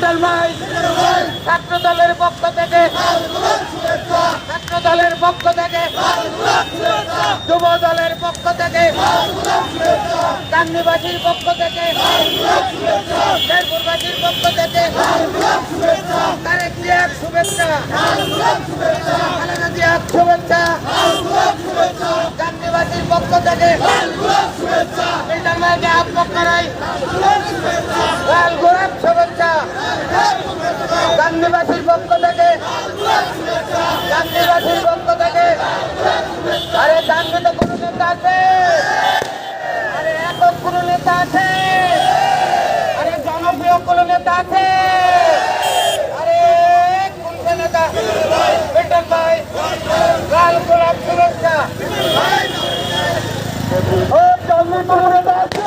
Little ভাই ছাত্র দলের পক্ষ থেকে যুব দলের পক্ষ থেকে কান্দিবাসীর পক্ষ থেকে শেরপুরবাসীর পক্ষ থেকে তারেক জিয়ার শুভেচ্ছা, খালেদা জিয়ার শুভেচ্ছা, কান্দিবাসীর পক্ষ থেকে লিটল ভাইকে আপপক্ষ নাই লাল গোলাপ শুভেচ্ছা, কান্দিবাসীর পক্ষ থেকে আরে কান্দিত কোন নেতা আছে? আরে একক কোন নেতা আছে? আরে জনপ্রিয় কোন নেতা আছে? আরে কোন নেতা? লিটল ভাই লাল গোলাপ শুভেচ্ছা। ও জনপ্রিয় নেতা আছে?